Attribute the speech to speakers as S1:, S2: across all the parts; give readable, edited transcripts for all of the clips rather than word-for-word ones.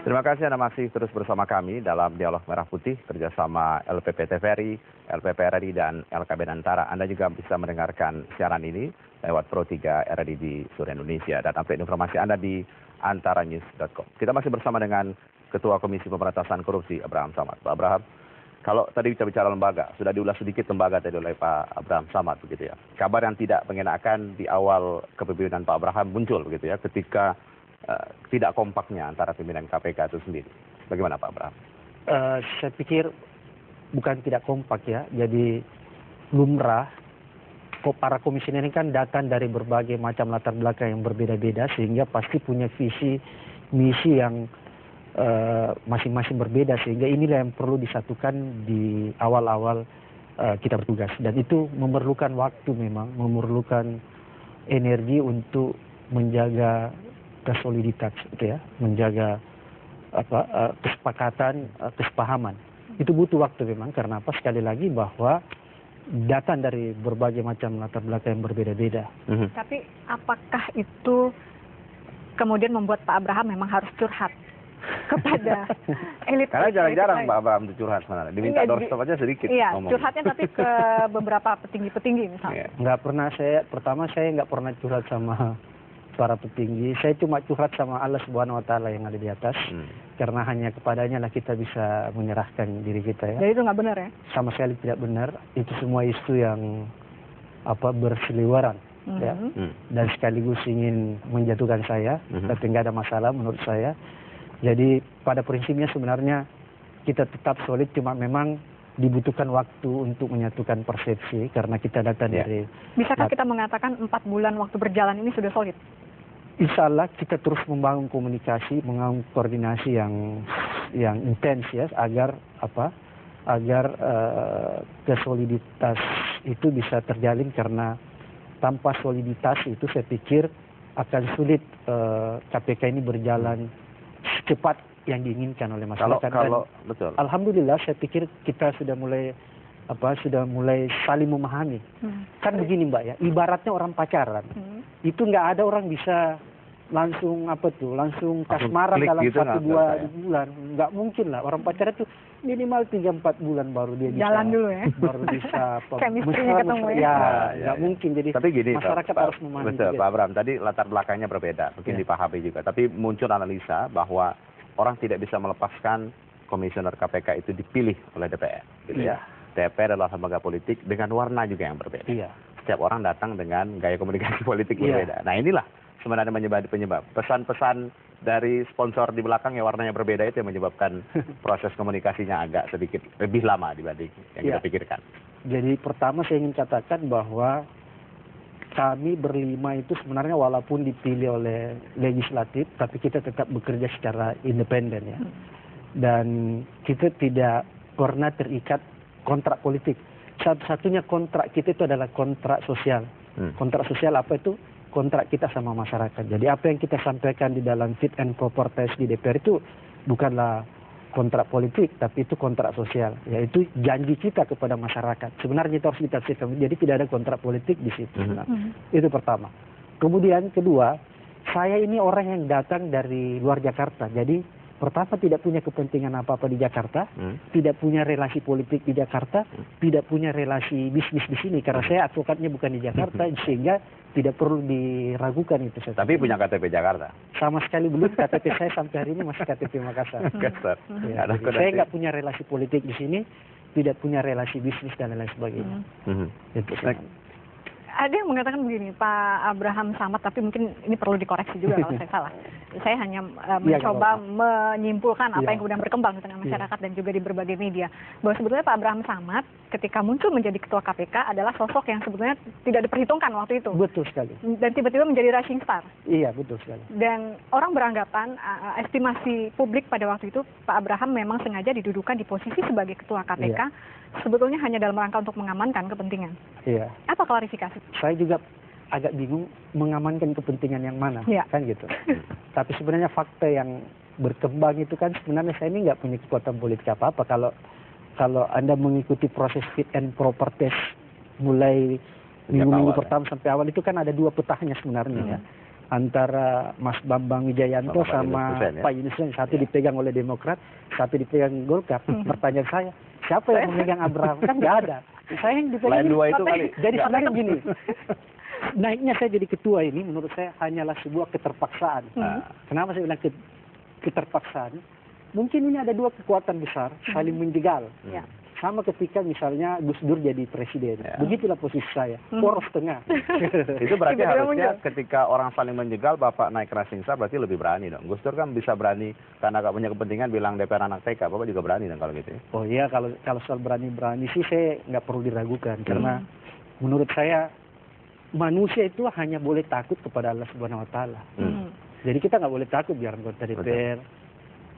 S1: Terima kasih Anda masih terus bersama kami dalam Dialog Merah Putih kerjasama LPP TVRI, LPP RRI, dan LKB Nantara. Anda juga bisa mendengarkan siaran ini lewat Pro 3 RRI di seluruh Indonesia dan update informasi Anda di antaranews.com. Kita masih bersama dengan Ketua Komisi Pemberantasan Korupsi Abraham Samad. Pak Abraham, kalau tadi kita bicara lembaga, sudah diulas sedikit lembaga tadi oleh Pak Abraham Samad begitu ya. Kabar yang tidak mengenakan di awal kepemimpinan Pak Abraham muncul begitu ya ketika tidak kompaknya antara pimpinan KPK itu sendiri. Bagaimana Pak Abraham?
S2: Saya pikir bukan tidak kompak ya. Jadi lumrah para komisioner ini kan datang dari berbagai macam latar belakang yang berbeda-beda sehingga pasti punya visi misi yang masing-masing berbeda, sehingga inilah yang perlu disatukan di awal-awal kita bertugas, dan itu memerlukan waktu, memang memerlukan energi untuk menjaga kesoliditas gitu ya, menjaga kesepakatan, kesepahaman. Itu butuh waktu memang, karena apa? Sekali lagi bahwa datang dari berbagai macam latar belakang yang berbeda-beda.
S3: Tapi apakah itu kemudian membuat Pak Abraham memang harus curhat kepada elit?
S1: Karena jarang-jarang Pak Abraham itu curhat sebenarnya. Diminta doorstop aja sedikit.
S3: Iya,
S1: ngomong.
S3: Curhatnya tapi ke beberapa petinggi-petinggi misalnya.
S2: Nggak pernah saya nggak pernah curhat sama para petinggi. Saya cuma curhat sama Allah Subhanahu Wa Taala yang ada di atas. Karena hanya kepadanya lah kita bisa menyerahkan diri kita ya.
S3: Jadi itu nggak benar ya?
S2: Sama sekali tidak benar. Itu semua isu yang berseliweran. Ya. Dan sekaligus ingin menjatuhkan saya. Tapi nggak ada masalah menurut saya. Jadi pada prinsipnya sebenarnya kita tetap solid, cuma memang dibutuhkan waktu untuk menyatukan persepsi karena kita datang dari...
S3: Bisakah kita mengatakan 4 bulan waktu berjalan ini sudah solid?
S2: Insya Allah kita terus membangun komunikasi, membangun koordinasi yang intens ya, agar kesoliditas itu bisa terjalin, karena tanpa soliditas itu saya pikir akan sulit KPK ini berjalan secepat yang diinginkan oleh masyarakat.
S1: Betul.
S2: Alhamdulillah saya pikir kita sudah mulai saling memahami. Kan begini Mbak ya, ibaratnya orang pacaran. Itu nggak ada orang bisa langsung kasmaran dalam
S1: gitu
S2: 1-2 bulan. Nggak mungkin lah, orang pacaran tuh minimal 3-4 bulan baru dia bisa
S3: jalan dulu ya.
S2: Baru bisa
S3: chemistry-nya ketemu ya.
S2: Nggak mungkin. Jadi
S1: tapi gini,
S2: masyarakat harus memahami.
S1: Betul, Pak Abraham tadi latar belakangnya berbeda, mungkin dipahami juga. Tapi muncul analisa bahwa orang tidak bisa melepaskan komisioner KPK itu dipilih oleh DPR. Gitu ya. DPR adalah lembaga politik dengan warna juga yang berbeda. Setiap orang datang dengan gaya komunikasi politik berbeda. Nah inilah sebenarnya penyebab. Pesan-pesan dari sponsor di belakang yang warnanya berbeda itu yang menyebabkan proses komunikasinya agak sedikit lebih lama dibanding yang kita pikirkan.
S2: Jadi pertama saya ingin katakan bahwa kami berlima itu sebenarnya walaupun dipilih oleh legislatif, tapi kita tetap bekerja secara independen ya. Dan kita tidak pernah terikat kontrak politik. Satu-satunya kontrak kita itu adalah kontrak sosial. Kontrak sosial apa itu? Kontrak kita sama masyarakat. Jadi apa yang kita sampaikan di dalam fit and proper test di DPR itu bukanlah kontrak politik, tapi itu kontrak sosial. Yaitu janji kita kepada masyarakat. Sebenarnya itu harus kita cita. Jadi tidak ada kontrak politik di situ. Itu pertama. Kemudian kedua, saya ini orang yang datang dari luar Jakarta. Jadi pertama tidak punya kepentingan apa-apa di Jakarta, tidak punya relasi politik di Jakarta, tidak punya relasi bisnis di sini. Karena saya advokatnya bukan di Jakarta, sehingga tidak perlu diragukan itu.
S1: Tapi punya KTP Jakarta?
S2: Sama sekali belum. KTP saya sampai hari ini masih KTP Makassar. Saya nggak punya relasi politik di sini, tidak punya relasi bisnis dan lain sebagainya. Itu.
S3: Ada yang mengatakan begini, Pak Abraham Samad, tapi mungkin ini perlu dikoreksi juga kalau saya salah. Saya hanya mencoba menyimpulkan apa yang kemudian berkembang di tengah masyarakat dan juga di berbagai media. Bahwa sebetulnya Pak Abraham Samad ketika muncul menjadi ketua KPK adalah sosok yang sebetulnya tidak diperhitungkan waktu itu.
S2: Betul sekali.
S3: Dan tiba-tiba menjadi rising star.
S2: Iya, betul sekali.
S3: Dan orang beranggapan, estimasi publik pada waktu itu, Pak Abraham memang sengaja didudukan di posisi sebagai ketua KPK, sebetulnya hanya dalam rangka untuk mengamankan kepentingan.
S2: Iya.
S3: Apa klarifikasi?
S2: Saya juga agak bingung mengamankan kepentingan yang mana, kan gitu. Tapi sebenarnya fakta yang berkembang itu kan sebenarnya saya ini nggak punya kekuatan politik apa-apa. Kalau Anda mengikuti proses fit and proper test mulai minggu-minggu pertama sampai awal itu kan ada 2 petahnya sebenarnya ya. antara Mas Bambang Wijayanto sama Pak Yunus Hussein. Satu dipegang oleh Demokrat, satu dipegang Golkar. Pertanyaan saya, siapa yang memegang Abraham? Kan nggak ada. Saya yang dipegang.
S1: Lain dua itu kali.
S2: Jadi sebenarnya gini, naiknya saya jadi ketua ini menurut saya hanyalah sebuah keterpaksaan. Kenapa saya bilang keterpaksaan? Mungkin ini ada dua kekuatan besar saling menjegal. Sama ketika misalnya Gus Dur jadi presiden. Begitulah posisi saya, poros tengah.
S1: Itu berarti harusnya ketika orang saling menjegal, Bapak naik Rising Star berarti lebih berani dong. Gus Dur kan bisa berani karena gak punya kepentingan bilang DPR anak TK, Bapak juga berani dong kalau gitu ya?
S2: Oh iya, kalau soal berani-berani sih saya nggak perlu diragukan. Karena menurut saya manusia itu hanya boleh takut kepada Allah Subhanahu Wa Taala. Jadi kita nggak boleh takut biar anggota DPR,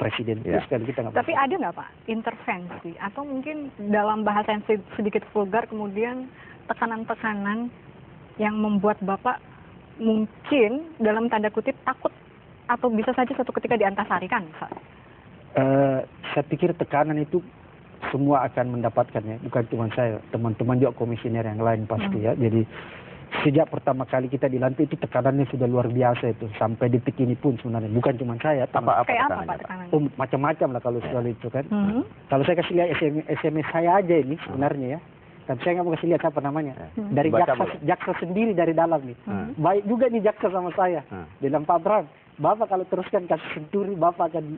S2: presiden terus kan kita nggak.
S3: Tapi ada nggak Pak intervensi atau mungkin dalam bahasa yang sedikit vulgar kemudian tekanan-tekanan yang membuat Bapak mungkin dalam tanda kutip takut atau bisa saja suatu ketika diantasarikan misalnya?
S2: Saya pikir tekanan itu semua akan mendapatkan ya, bukan cuma saya, teman-teman juga komisioner yang lain pasti ya. Jadi sejak pertama kali kita dilantik itu tekanannya sudah luar biasa itu sampai detik ini pun sebenarnya bukan cuma saya.
S3: Apa tekanannya?
S2: Oh, macam-macam lah kalau soal itu kan. Kalau saya kasih lihat SMS saya aja ini sebenarnya ya, tapi saya nggak mau kasih lihat apa namanya. Dari jaksa sendiri dari dalam nih. Baik juga nih jaksa sama saya. Dalam Pak Bram, Bapak kalau teruskan kasus Senturi, Bapak akan,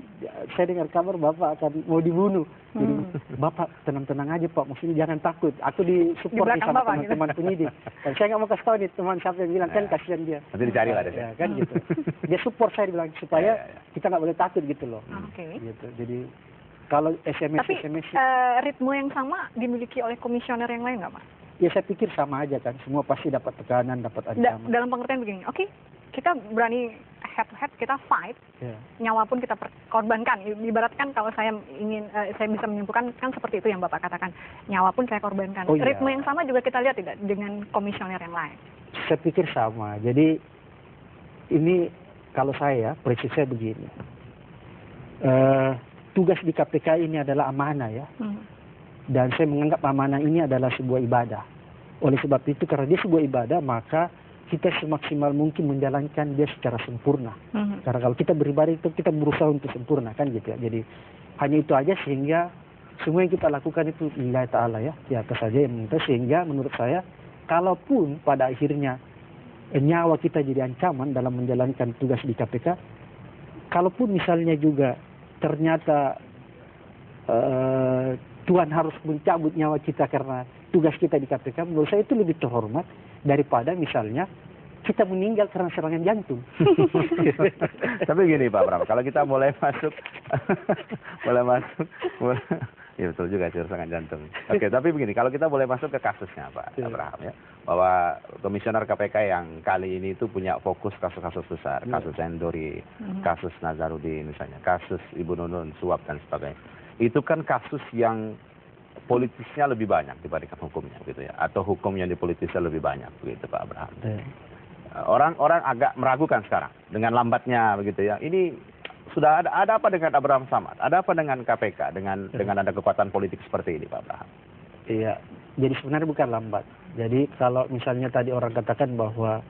S2: saya dengar kabar Bapak akan mau dibunuh. Jadi, Bapak tenang-tenang aja Pak, maksudnya jangan takut. Aku disupport sama teman-teman penyidik. Dan saya nggak mau kasih tahu nih teman siapa yang bilang, kan kasihan dia.
S1: Nanti dicari lah deh.
S2: Ya, kan gitu. Dia support saya bilang supaya kita nggak boleh takut gitu loh. Gitu. Jadi kalau SMS.
S3: Tapi ritme yang sama dimiliki oleh komisioner yang lain nggak Pak?
S2: Ya saya pikir sama aja kan, semua pasti dapat tekanan, dapat ancaman.
S3: Dalam pengertian begini, oke, kita berani head to head, kita fight, nyawa pun kita korbankan. Ibaratkan kalau saya ingin, saya bisa menyimpulkan kan seperti itu yang Bapak katakan, nyawa pun saya korbankan. Ritme yang sama juga kita lihat tidak dengan komisioner yang lain?
S2: Saya pikir sama. Jadi ini kalau saya, prinsip saya begini, tugas di KPK ini adalah amanah ya. Dan saya menganggap amanah ini adalah sebuah ibadah. Oleh sebab itu, karena dia sebuah ibadah, maka kita semaksimal mungkin menjalankan dia secara sempurna. Karena kalau kita beribadah itu, kita berusaha untuk sempurna, kan gitu ya. Jadi, hanya itu aja sehingga semua yang kita lakukan itu lillahi ta'ala ya. Di atas saja yang minta, sehingga menurut saya, kalaupun pada akhirnya nyawa kita jadi ancaman dalam menjalankan tugas di KPK, kalaupun misalnya juga ternyata Tuhan harus mencabut nyawa kita karena tugas kita di KPK, menurut saya itu lebih terhormat daripada misalnya kita meninggal karena serangan jantung.
S1: Tapi gini Pak Bram, kalau kita mulai masuk, ya betul juga sih serangan jantung. Oke, tapi begini, kalau kita boleh masuk ke kasusnya Pak Abraham ya, bahwa komisioner KPK yang kali ini itu punya fokus kasus-kasus besar, kasus Senturi, kasus Nazarudin misalnya, kasus Ibu Nunun, suap dan sebagainya. Itu kan kasus yang politisnya lebih banyak dibandingkan hukumnya gitu ya, atau hukum yang dipolitisnya lebih banyak begitu Pak Abraham. Orang-orang agak meragukan sekarang dengan lambatnya begitu ya. Ini sudah ada apa dengan Abraham Samad? Ada apa dengan KPK dengan ada kekuatan politik seperti ini Pak Abraham?
S2: Iya, jadi sebenarnya bukan lambat. Jadi kalau misalnya tadi orang katakan bahwa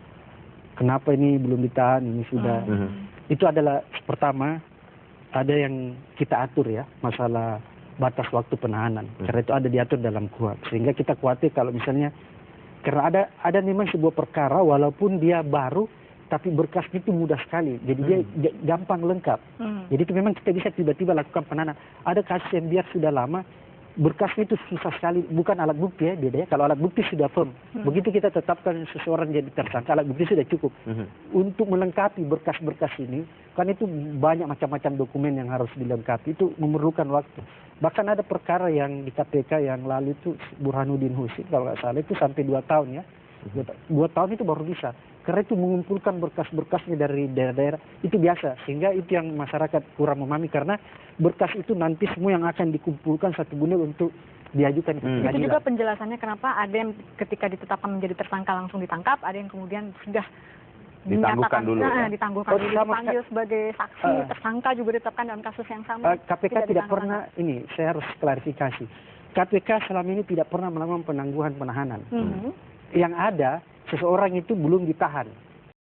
S2: kenapa ini belum ditahan, ini sudah, itu adalah pertama ada yang kita atur ya, masalah batas waktu penahanan. Karena itu ada diatur dalam KUHP. Sehingga kita khawatir kalau misalnya, karena ada memang sebuah perkara walaupun dia baru, tapi berkasnya itu mudah sekali. Jadi dia gampang lengkap. Jadi itu memang kita bisa tiba-tiba lakukan penahanan. Ada kasus yang biar sudah lama, berkasnya itu susah sekali, bukan alat bukti ya, beda ya. Kalau alat bukti sudah firm, begitu kita tetapkan seseorang jadi tersangka, alat bukti sudah cukup. Untuk melengkapi berkas-berkas ini, kan itu banyak macam-macam dokumen yang harus dilengkapi, itu memerlukan waktu. Bahkan ada perkara yang di KPK yang lalu itu Burhanuddin Husin, kalau nggak salah itu sampai 2 tahun ya. 2 tahun itu baru bisa. Karena itu mengumpulkan berkas-berkasnya dari daerah-daerah, itu biasa. Sehingga itu yang masyarakat kurang memahami, karena berkas itu nanti semua yang akan dikumpulkan satu bulan untuk diajukan ke pengadilan.
S3: Itu juga penjelasannya kenapa ada yang ketika ditetapkan menjadi tersangka langsung ditangkap, ada yang kemudian sudah
S1: ditangguhkan dulu.
S3: Ditangguhkan dulu, dipanggil sebagai saksi, tersangka juga ditetapkan dalam kasus yang sama.
S2: KPK tidak pernah, ini saya harus klarifikasi. KPK selama ini tidak pernah melakukan penangguhan penahanan. Yang ada, seseorang itu belum ditahan.